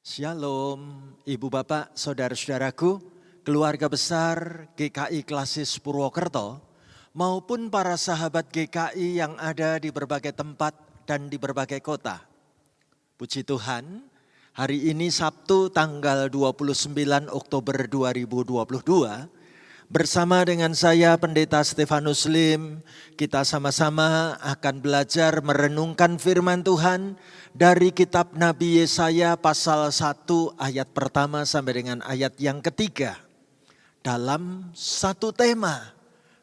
Shalom, Ibu Bapak, Saudara-saudaraku, keluarga besar GKI Klasis Purwokerto, maupun para sahabat GKI yang ada di berbagai tempat dan di berbagai kota. Puji Tuhan, hari ini Sabtu tanggal 29 Oktober 2022, bersama dengan saya Pendeta Stefanus Lim, kita sama-sama akan belajar merenungkan firman Tuhan dari kitab Nabi Yesaya pasal 1 ayat pertama sampai dengan ayat yang ketiga. Dalam satu tema,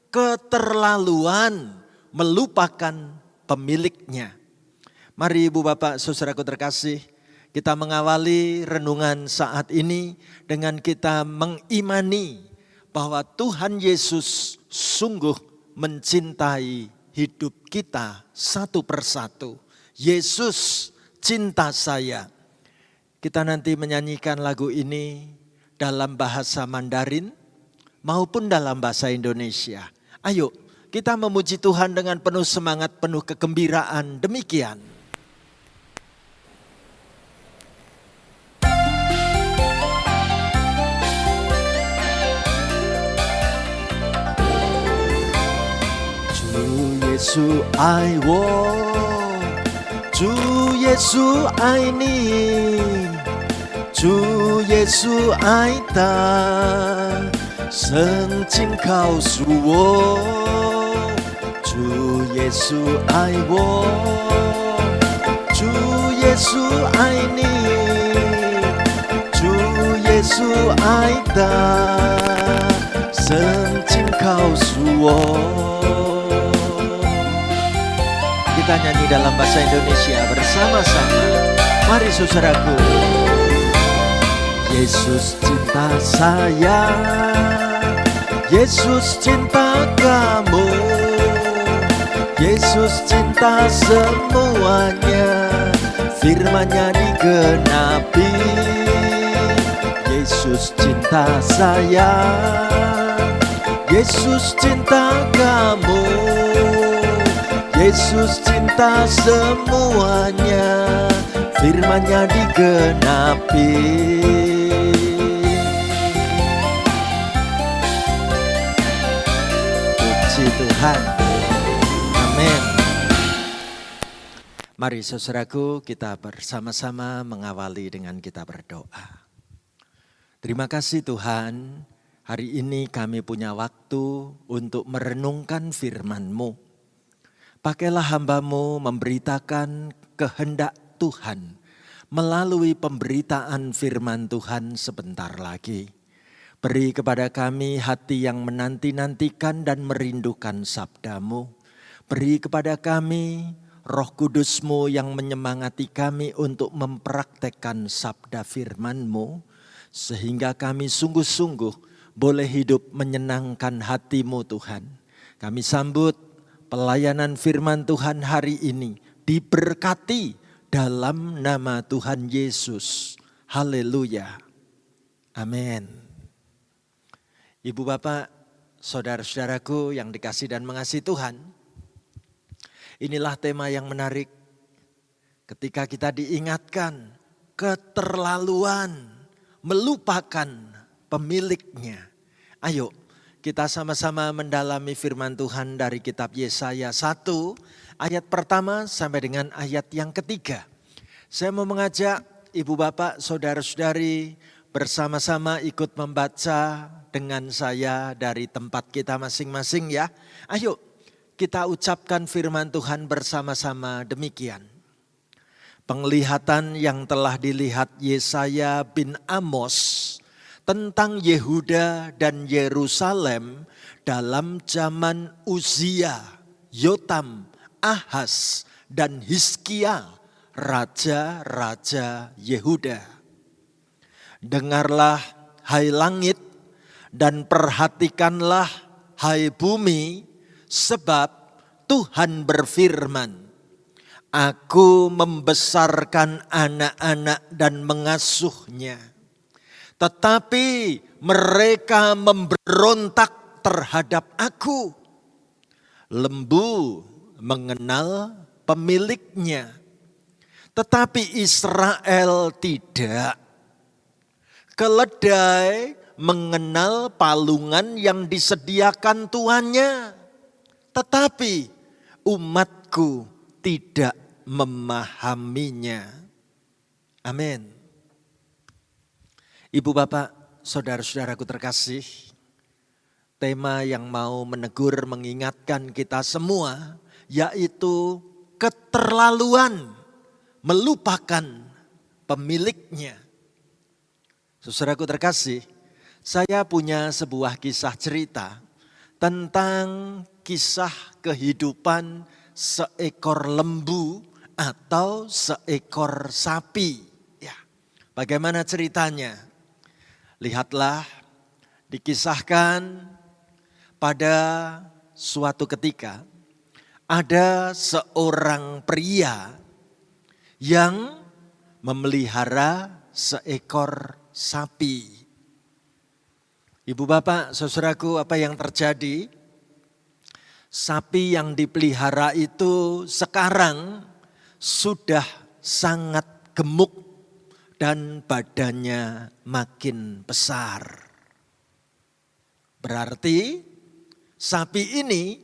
keterlaluan melupakan pemiliknya. Mari Ibu Bapak Saudaraku terkasih, kita mengawali renungan saat ini dengan kita mengimani bahwa Tuhan Yesus sungguh mencintai hidup kita satu persatu. Yesus cinta saya. Kita nanti menyanyikan lagu ini dalam bahasa Mandarin maupun dalam bahasa Indonesia. Ayo kita memuji Tuhan dengan penuh semangat, penuh kegembiraan. Demikian. Yesus爱我，主耶稣爱你，主耶稣爱他，圣经告诉我，主耶稣爱我，主耶稣爱你，主耶稣爱他，圣经告诉我。Kita nyanyi dalam bahasa Indonesia bersama-sama. Mari saudaraku. Yesus cinta saya, Yesus cinta kamu, Yesus cinta semuanya, firman-Nya digenapi. Yesus cinta saya, Yesus cinta kamu, Yesus cinta semuanya, firman-Nya digenapi. Puji Tuhan. Amin. Mari saudaraku, kita bersama-sama mengawali dengan kita berdoa. Terima kasih Tuhan, hari ini kami punya waktu untuk merenungkan firman-Mu. Pakailah hamba-Mu memberitakan kehendak Tuhan melalui pemberitaan firman Tuhan sebentar lagi. Beri kepada kami hati yang menanti-nantikan dan merindukan sabda-Mu. Beri kepada kami Roh Kudus-Mu yang menyemangati kami untuk mempraktekkan sabda firman-Mu. Sehingga kami sungguh-sungguh boleh hidup menyenangkan hati-Mu Tuhan. Kami sambut pelayanan firman Tuhan hari ini diberkati dalam nama Tuhan Yesus. Haleluya. Amin. Ibu Bapak, saudara-saudaraku yang dikasih dan mengasihi Tuhan. Inilah tema yang menarik ketika kita diingatkan keterlaluan melupakan pemiliknya. Ayo kita sama-sama mendalami firman Tuhan dari kitab Yesaya 1 ayat pertama sampai dengan ayat yang ketiga. Saya mau mengajak Ibu Bapak, Saudara-saudari bersama-sama ikut membaca dengan saya dari tempat kita masing-masing ya. Ayo kita ucapkan firman Tuhan bersama-sama demikian. Penglihatan yang telah dilihat Yesaya bin Amos tentang Yehuda dan Yerusalem dalam zaman Uzia, Yotam, Ahaz, dan Hizkia, raja-raja Yehuda. Dengarlah hai langit dan perhatikanlah hai bumi, sebab Tuhan berfirman, Aku membesarkan anak-anak dan mengasuhnya. Tetapi mereka memberontak terhadap aku. Lembu mengenal pemiliknya, tetapi Israel tidak. keledai mengenal palungan yang disediakan tuannya, tetapi umatku tidak memahaminya. Amin. Ibu bapak, saudara-saudaraku terkasih, tema yang mau menegur mengingatkan kita semua yaitu keterlaluan melupakan pemiliknya. Saudaraku terkasih, saya punya sebuah kisah cerita tentang kisah kehidupan seekor lembu atau seekor sapi. Ya, bagaimana ceritanya? Lihatlah, dikisahkan pada suatu ketika ada seorang pria yang memelihara seekor sapi. Ibu bapak, saudaraku, apa yang terjadi? Sapi yang dipelihara itu sekarang sudah sangat gemuk dan badannya makin besar. Berarti sapi ini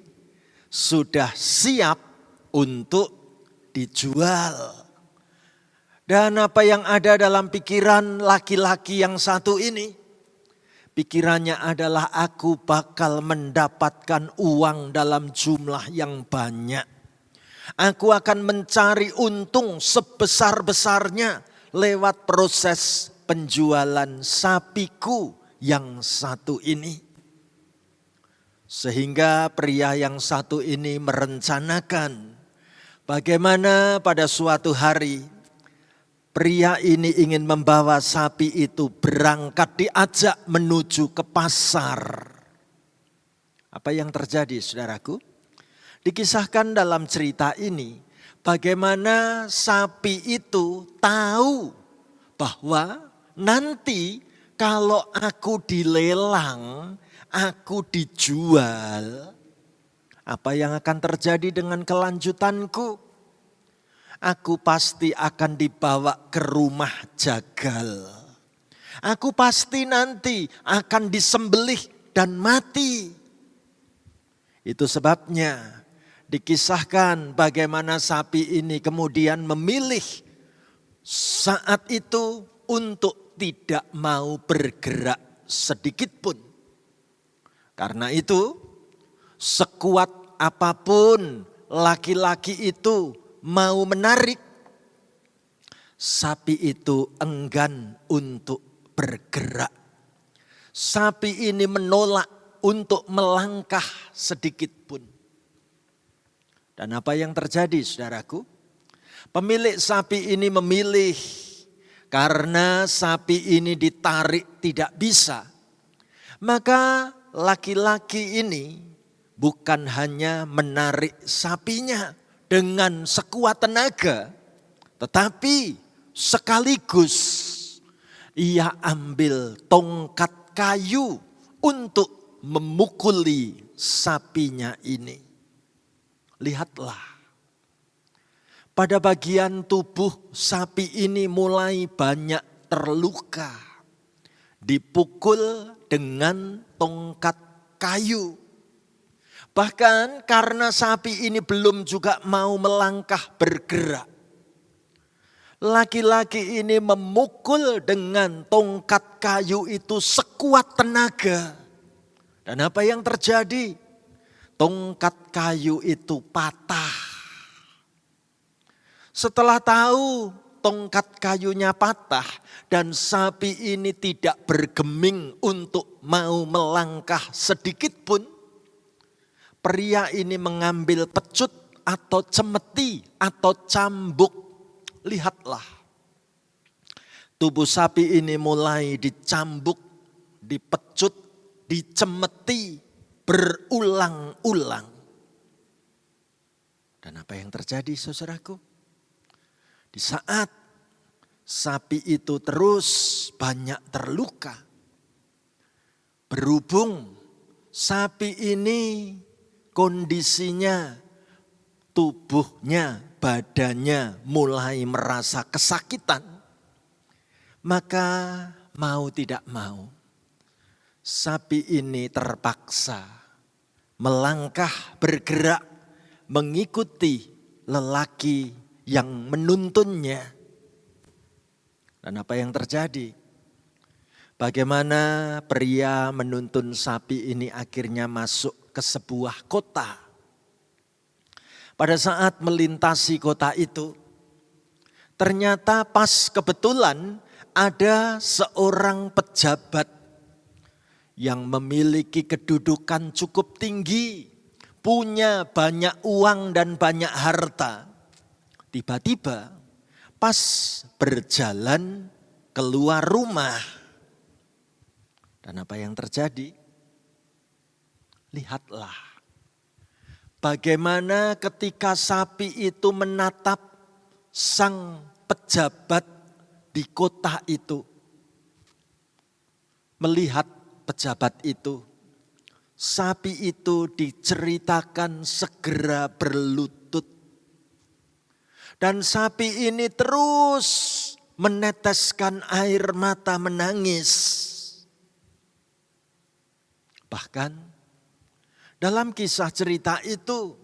sudah siap untuk dijual. Dan apa yang ada dalam pikiran laki-laki yang satu ini? Pikirannya adalah aku bakal mendapatkan uang dalam jumlah yang banyak. Aku akan mencari untung sebesar-besarnya lewat proses penjualan sapiku yang satu ini. Sehingga pria yang satu ini merencanakan bagaimana pada suatu hari pria ini ingin membawa sapi itu berangkat, diajak menuju ke pasar. Apa yang terjadi, saudaraku? Dikisahkan dalam cerita ini bagaimana sapi itu tahu bahwa nanti kalau aku dilelang, aku dijual, apa yang akan terjadi dengan kelanjutanku? Aku pasti akan dibawa ke rumah jagal. Aku pasti nanti akan disembelih dan mati. Itu sebabnya dikisahkan bagaimana sapi ini kemudian memilih saat itu untuk tidak mau bergerak sedikit pun. Karena itu sekuat apapun laki-laki itu mau menarik, sapi itu enggan untuk bergerak. Sapi ini menolak untuk melangkah sedikit pun. Dan apa yang terjadi, saudaraku? Pemilik sapi ini memilih karena sapi ini ditarik tidak bisa. Maka laki-laki ini bukan hanya menarik sapinya dengan sekuat tenaga, tetapi sekaligus ia ambil tongkat kayu untuk memukuli sapinya ini. Lihatlah, pada bagian tubuh sapi ini mulai banyak terluka, dipukul dengan tongkat kayu. Bahkan karena sapi ini belum juga mau melangkah bergerak, laki-laki ini memukul dengan tongkat kayu itu sekuat tenaga. Dan apa yang terjadi? Tongkat kayu itu patah. Setelah tahu tongkat kayunya patah dan sapi ini tidak bergeming untuk mau melangkah sedikit pun, pria ini mengambil pecut atau cemeti atau cambuk. Lihatlah, tubuh sapi ini mulai dicambuk, dipecut, dicemeti berulang-ulang. Dan apa yang terjadi, saudaraku? Di saat sapi itu terus banyak terluka, berhubung sapi ini kondisinya, tubuhnya, badannya mulai merasa kesakitan, maka mau tidak mau, sapi ini terpaksa melangkah bergerak mengikuti lelaki yang menuntunnya. Dan apa yang terjadi? Bagaimana pria menuntun sapi ini akhirnya masuk ke sebuah kota. Pada saat melintasi kota itu, ternyata pas kebetulan ada seorang pejabat yang memiliki kedudukan cukup tinggi, punya banyak uang dan banyak harta. Tiba-tiba pas berjalan keluar rumah. Dan apa yang terjadi? Lihatlah bagaimana ketika sapi itu menatap sang pejabat di kota itu. Melihat pejabat itu, sapi itu diceritakan segera berlutut. Dan sapi ini terus meneteskan air mata menangis. Bahkan dalam kisah cerita itu,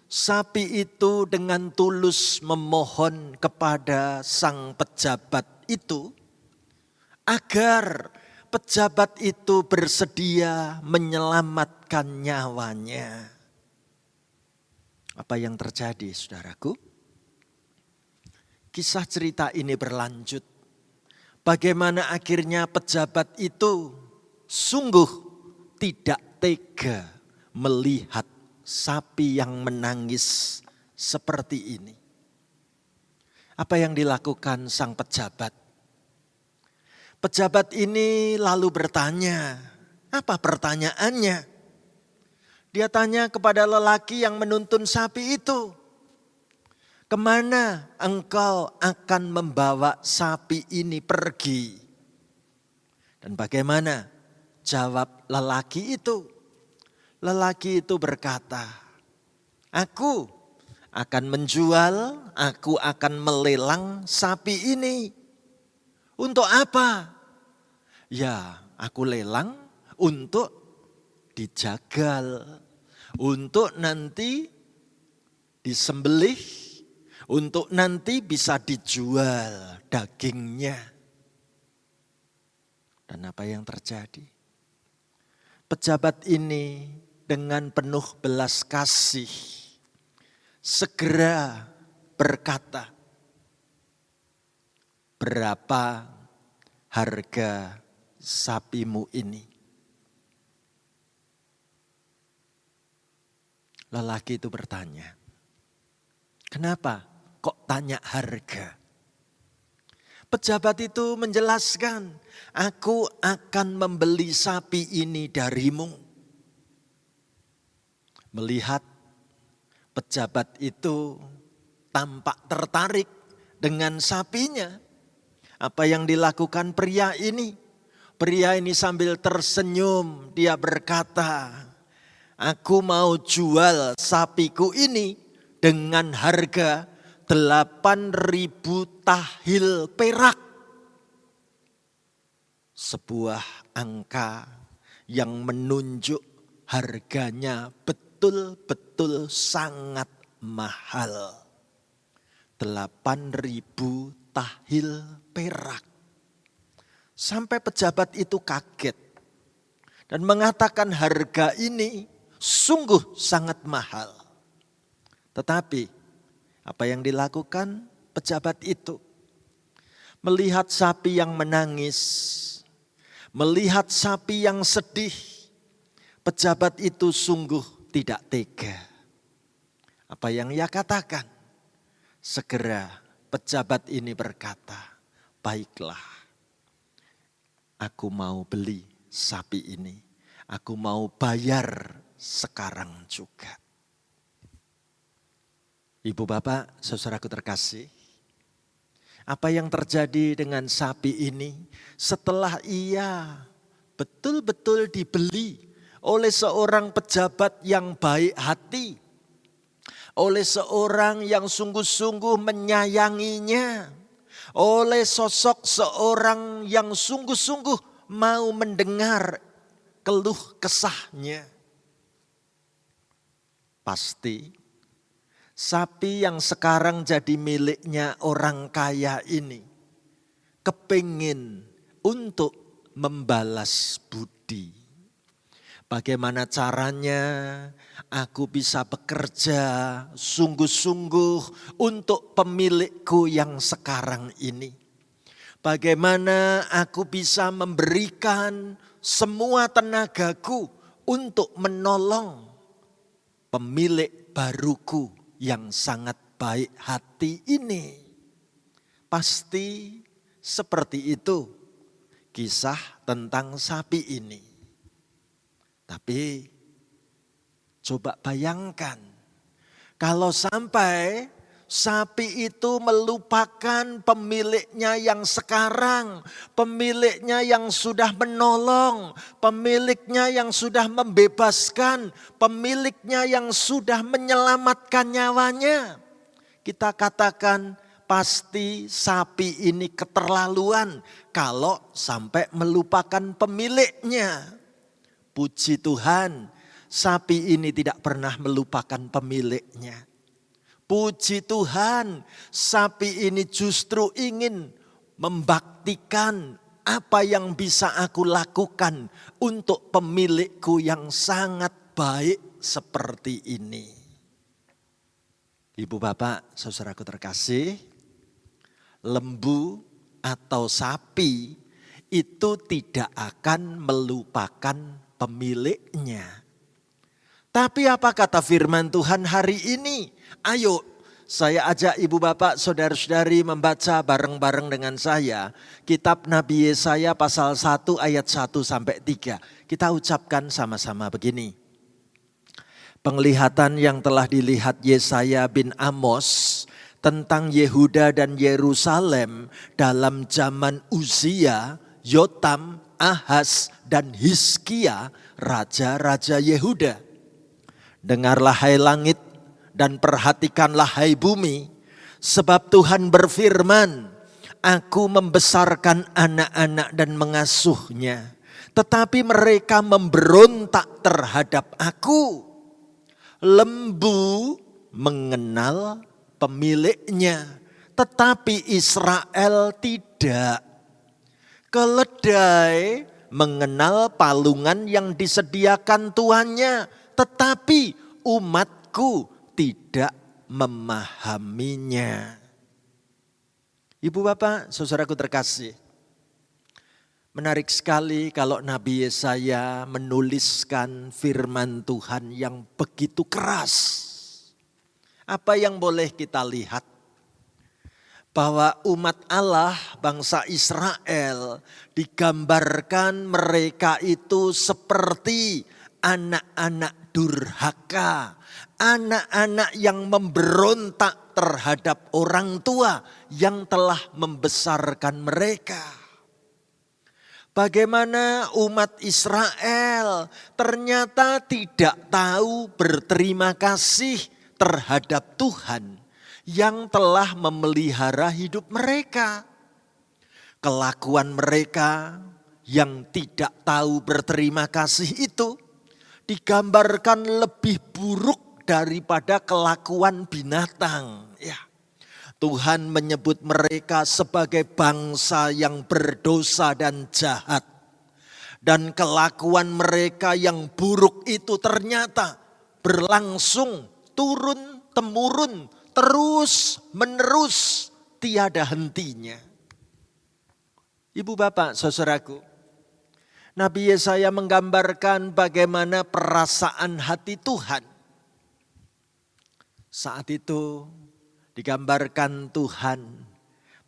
sapi itu dengan tulus memohon kepada sang pejabat itu agar pejabat itu bersedia menyelamatkan nyawanya. Apa yang terjadi, saudaraku? Kisah cerita ini berlanjut. Bagaimana akhirnya pejabat itu sungguh tidak tega melihat sapi yang menangis seperti ini. Apa yang dilakukan sang pejabat? Pejabat ini lalu bertanya, apa pertanyaannya? Dia tanya kepada lelaki yang menuntun sapi itu, kemana engkau akan membawa sapi ini pergi? Dan bagaimana jawab lelaki itu? Lelaki itu berkata, aku akan menjual, aku akan melelang sapi ini. Untuk apa? Ya, aku lelang untuk dijagal, untuk nanti disembelih, untuk nanti bisa dijual dagingnya. Dan apa yang terjadi? Pejabat ini dengan penuh belas kasih segera berkata, berapa harga sapimu ini? Lelaki itu bertanya, kenapa kok tanya harga? Pejabat itu menjelaskan, aku akan membeli sapi ini darimu. Melihat pejabat itu tampak tertarik dengan sapinya. Apa yang dilakukan pria ini? Pria ini sambil tersenyum, dia berkata, aku mau jual sapiku ini dengan harga 8.000 tahil perak. Sebuah angka yang menunjuk harganya betul-betul sangat mahal. 8.000 tahil perak. Sampai pejabat itu kaget dan mengatakan harga ini sungguh sangat mahal. Tetapi apa yang dilakukan pejabat itu? Melihat sapi yang menangis, melihat sapi yang sedih, pejabat itu sungguh tidak tega. Apa yang ia katakan? Segera pejabat ini berkata, baiklah, aku mau beli sapi ini, aku mau bayar sekarang juga. Ibu bapak, saudaraku terkasih, apa yang terjadi dengan sapi ini setelah ia betul-betul dibeli oleh seorang pejabat yang baik hati, oleh seorang yang sungguh-sungguh menyayanginya, oleh sosok seorang yang sungguh-sungguh mau mendengar keluh kesahnya. Pasti sapi yang sekarang jadi miliknya orang kaya ini kepingin untuk membalas budi. Bagaimana caranya aku bisa bekerja sungguh-sungguh untuk pemilikku yang sekarang ini. Bagaimana aku bisa memberikan semua tenagaku untuk menolong pemilik baruku yang sangat baik hati ini. Pasti seperti itu kisah tentang sapi ini. Tapi coba bayangkan kalau sampai sapi itu melupakan pemiliknya yang sekarang, pemiliknya yang sudah menolong, pemiliknya yang sudah membebaskan, pemiliknya yang sudah menyelamatkan nyawanya. Kita katakan pasti sapi ini keterlaluan kalau sampai melupakan pemiliknya. Puji Tuhan, sapi ini tidak pernah melupakan pemiliknya. Puji Tuhan, sapi ini justru ingin membaktikan apa yang bisa aku lakukan untuk pemilikku yang sangat baik seperti ini. Ibu bapak, saudaraku terkasih, lembu atau sapi itu tidak akan melupakan pemiliknya. Tapi apa kata firman Tuhan hari ini? Ayo saya ajak ibu bapak saudara-saudari membaca bareng-bareng dengan saya. Kitab Nabi Yesaya pasal 1 ayat 1 sampai 3. Kita ucapkan sama-sama begini. Penglihatan yang telah dilihat Yesaya bin Amos tentang Yehuda dan Yerusalem dalam zaman Uzia, Yotam, Ahaz dan Hizkia, raja-raja Yehuda. Dengarlah hai langit dan perhatikanlah hai bumi, sebab Tuhan berfirman, aku membesarkan anak-anak dan mengasuhnya, tetapi mereka memberontak terhadap aku. Lembu mengenal pemiliknya, tetapi Israel tidak. Keledai mengenal palungan yang disediakan tuannya, tetapi umatku tidak memahaminya. Ibu bapak, saudaraku terkasih, menarik sekali kalau Nabi Yesaya menuliskan firman Tuhan yang begitu keras. Apa yang boleh kita lihat? Bahwa umat Allah, bangsa Israel, digambarkan mereka itu seperti anak-anak durhaka, anak-anak yang memberontak terhadap orang tua yang telah membesarkan mereka. Bagaimana umat Israel ternyata tidak tahu berterima kasih terhadap Tuhan yang telah memelihara hidup mereka. Kelakuan mereka yang tidak tahu berterima kasih itu digambarkan lebih buruk daripada kelakuan binatang. Ya, Tuhan menyebut mereka sebagai bangsa yang berdosa dan jahat. Dan kelakuan mereka yang buruk itu ternyata berlangsung turun-temurun, terus-menerus, tiada hentinya. Ibu bapak, saudaraku, Nabi Yesaya menggambarkan bagaimana perasaan hati Tuhan. Saat itu digambarkan Tuhan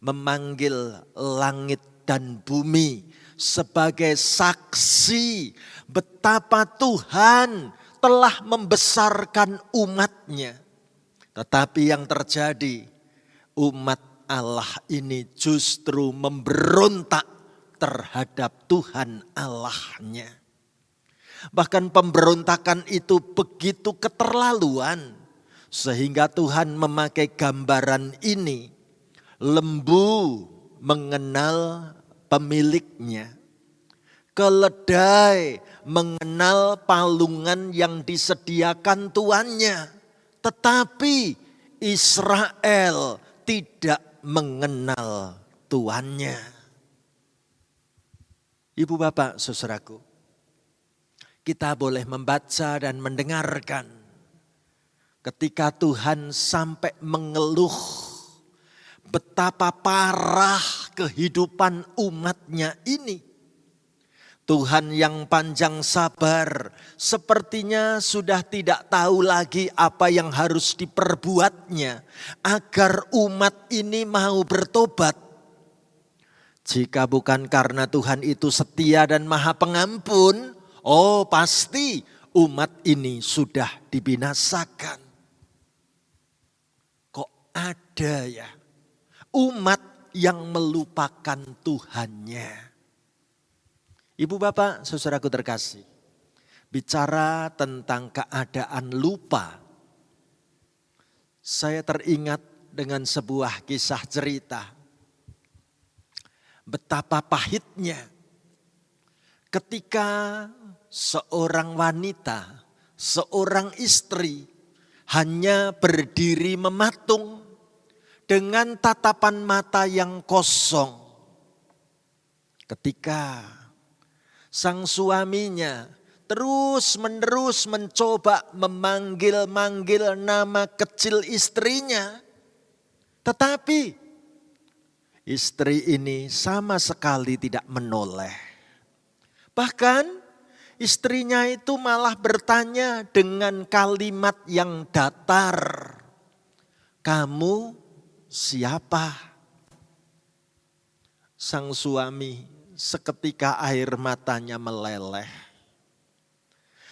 memanggil langit dan bumi sebagai saksi betapa Tuhan telah membesarkan umatnya. Tetapi yang terjadi, umat Allah ini justru memberontak terhadap Tuhan Allahnya. Bahkan pemberontakan itu begitu keterlaluan, sehingga Tuhan memakai gambaran ini. Lembu mengenal pemiliknya. Keledai mengenal palungan yang disediakan tuannya. Tetapi Israel tidak mengenal tuannya. Ibu bapak saudaraku, kita boleh membaca dan mendengarkan ketika Tuhan sampai mengeluh betapa parah kehidupan umatnya ini. Tuhan yang panjang sabar sepertinya sudah tidak tahu lagi apa yang harus diperbuatnya agar umat ini mau bertobat. Jika bukan karena Tuhan itu setia dan maha pengampun, oh pasti umat ini sudah dibinasakan. Kok ada ya umat yang melupakan Tuhannya? Ibu bapak saudaraku terkasih, bicara tentang keadaan lupa, saya teringat dengan sebuah kisah cerita. Betapa pahitnya ketika seorang wanita, seorang istri hanya berdiri mematung dengan tatapan mata yang kosong. Ketika sang suaminya terus-menerus mencoba memanggil-manggil nama kecil istrinya. Tetapi istri ini sama sekali tidak menoleh. Bahkan istrinya itu malah bertanya dengan kalimat yang datar. Kamu siapa? Sang suami seketika air matanya meleleh.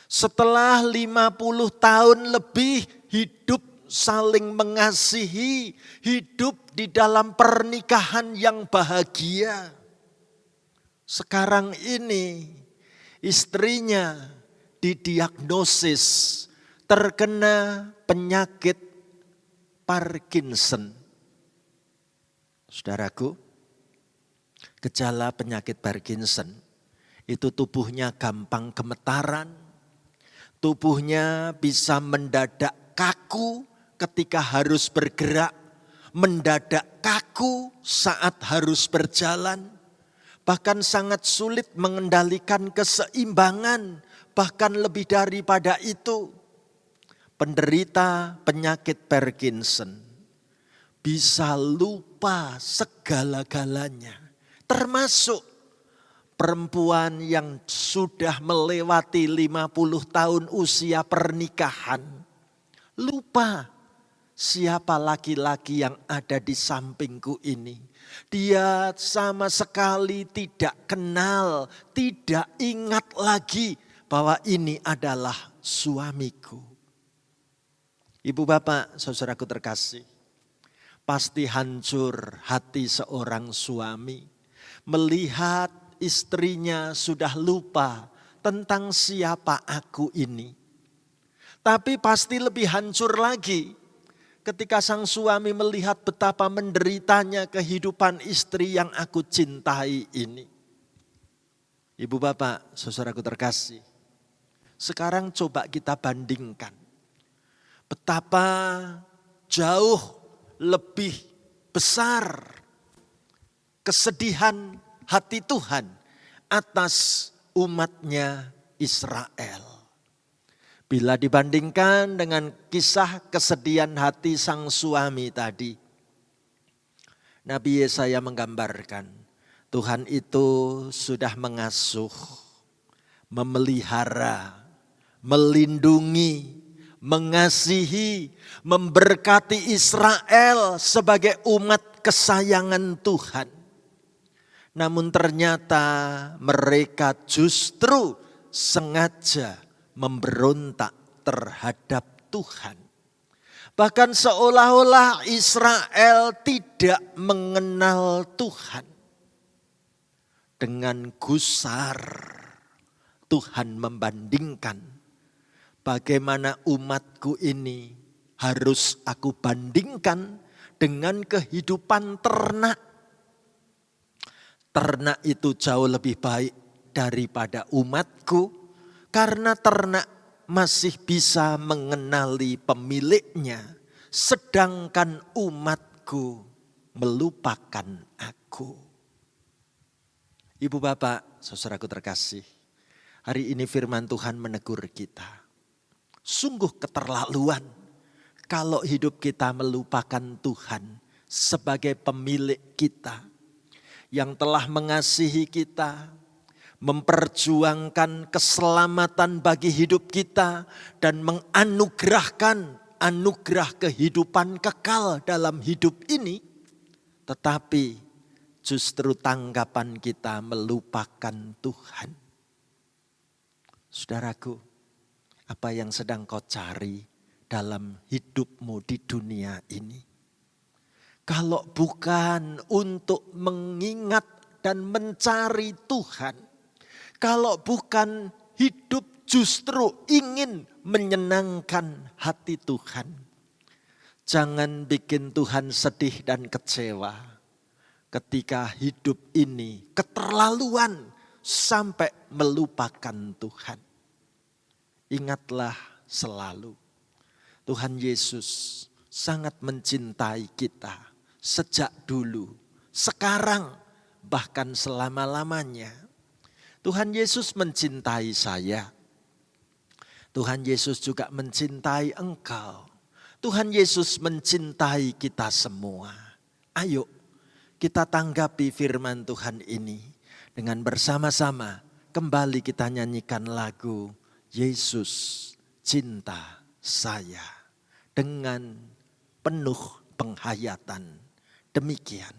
Setelah 50 tahun lebih hidup saling mengasihi, hidup di dalam pernikahan yang bahagia. Sekarang ini istrinya didiagnosis terkena penyakit Parkinson. Saudaraku, gejala penyakit Parkinson itu tubuhnya gampang gemetaran, tubuhnya bisa mendadak kaku ketika harus bergerak, mendadak kaku saat harus berjalan, bahkan sangat sulit mengendalikan keseimbangan, bahkan lebih daripada itu. Penderita penyakit Parkinson bisa lupa segala-galanya. Termasuk perempuan yang sudah melewati 50 tahun usia pernikahan. Lupa siapa laki-laki yang ada di sampingku ini. Dia sama sekali tidak kenal, tidak ingat lagi bahwa ini adalah suamiku. Ibu bapak saudaraku terkasih, pasti hancur hati seorang suami melihat istrinya sudah lupa tentang siapa aku ini. Tapi pasti lebih hancur lagi ketika sang suami melihat betapa menderitanya kehidupan istri yang aku cintai ini. Ibu bapak, saudaraku terkasih, sekarang coba kita bandingkan betapa jauh lebih besar kesedihan hati Tuhan atas umatnya Israel. Bila dibandingkan dengan kisah kesedihan hati sang suami tadi, Nabi Yesaya menggambarkan Tuhan itu sudah mengasuh, memelihara, melindungi, mengasihi, memberkati Israel sebagai umat kesayangan Tuhan. Namun ternyata mereka justru sengaja memberontak terhadap Tuhan. Bahkan seolah-olah Israel tidak mengenal Tuhan. Dengan gusar Tuhan membandingkan bagaimana umatku ini harus aku bandingkan dengan kehidupan ternak. Ternak itu jauh lebih baik daripada umatku, karena ternak masih bisa mengenali pemiliknya, sedangkan umatku melupakan aku. Ibu bapak, saudaraku terkasih, hari ini firman Tuhan menegur kita. Sungguh keterlaluan kalau hidup kita melupakan Tuhan sebagai pemilik kita, yang telah mengasihi kita, memperjuangkan keselamatan bagi hidup kita, dan menganugerahkan anugerah kehidupan kekal dalam hidup ini. Tetapi justru tanggapan kita melupakan Tuhan. Saudaraku, apa yang sedang kau cari dalam hidupmu di dunia ini? Kalau bukan untuk mengingat dan mencari Tuhan, kalau bukan hidup justru ingin menyenangkan hati Tuhan, jangan bikin Tuhan sedih dan kecewa ketika hidup ini keterlaluan sampai melupakan Tuhan. Ingatlah selalu, Tuhan Yesus sangat mencintai kita. Sejak dulu, sekarang, bahkan selama-lamanya. Tuhan Yesus mencintai saya. Tuhan Yesus juga mencintai engkau. Tuhan Yesus mencintai kita semua. Ayo kita tanggapi firman Tuhan ini dengan bersama-sama kembali kita nyanyikan lagu Yesus Cinta Saya dengan penuh penghayatan. Demikian.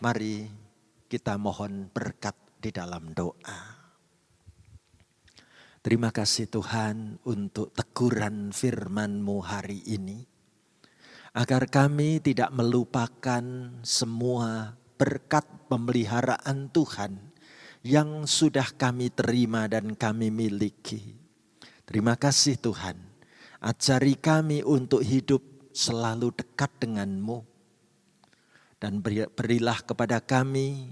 Mari kita mohon berkat di dalam doa. Terima kasih Tuhan untuk teguran firman-Mu hari ini. Agar kami tidak melupakan semua berkat pemeliharaan Tuhan yang sudah kami terima dan kami miliki. Terima kasih Tuhan, ajari kami untuk hidup selalu dekat dengan-Mu. Dan berilah kepada kami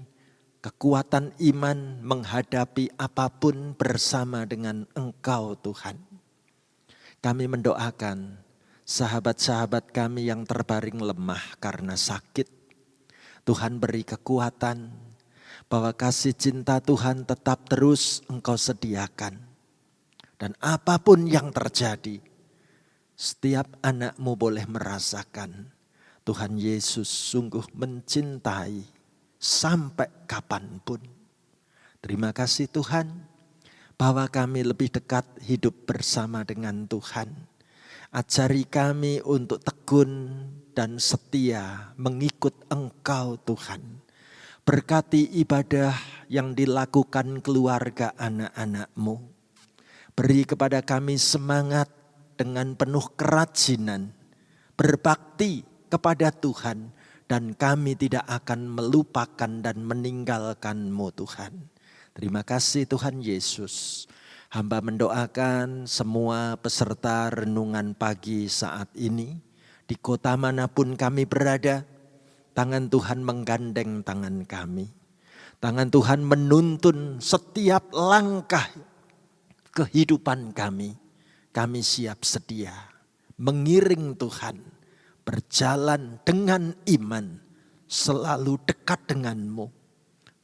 kekuatan iman menghadapi apapun bersama dengan Engkau Tuhan. Kami mendoakan sahabat-sahabat kami yang terbaring lemah karena sakit. Tuhan beri kekuatan bahwa kasih cinta Tuhan tetap terus Engkau sediakan. Dan apapun yang terjadi, setiap anak-Mu boleh merasakan Tuhan Yesus sungguh mencintai sampai kapanpun. Terima kasih Tuhan bahwa kami lebih dekat hidup bersama dengan Tuhan. Ajari kami untuk tekun dan setia mengikut Engkau Tuhan. Berkati ibadah yang dilakukan keluarga anak-anak-Mu. Beri kepada kami semangat dengan penuh kerajinan, berbakti kepada Tuhan, dan kami tidak akan melupakan dan meninggalkan-Mu Tuhan. Terima kasih Tuhan Yesus. Hamba mendoakan semua peserta renungan pagi saat ini, di kota manapun kami berada, tangan Tuhan menggandeng tangan kami. Tangan Tuhan menuntun setiap langkah kehidupan kami. Kami siap sedia mengiring Tuhan, berjalan dengan iman, selalu dekat dengan-Mu.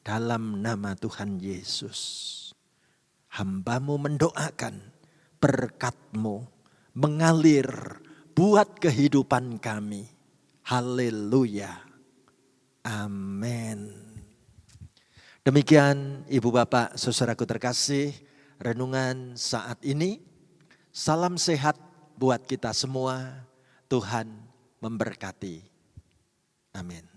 Dalam nama Tuhan Yesus. Hamba-Mu mendoakan berkat-Mu mengalir buat kehidupan kami. Haleluya. Amin. Demikian Ibu Bapak saudaraku terkasih, renungan saat ini. Salam sehat buat kita semua. Tuhan memberkati. Amin.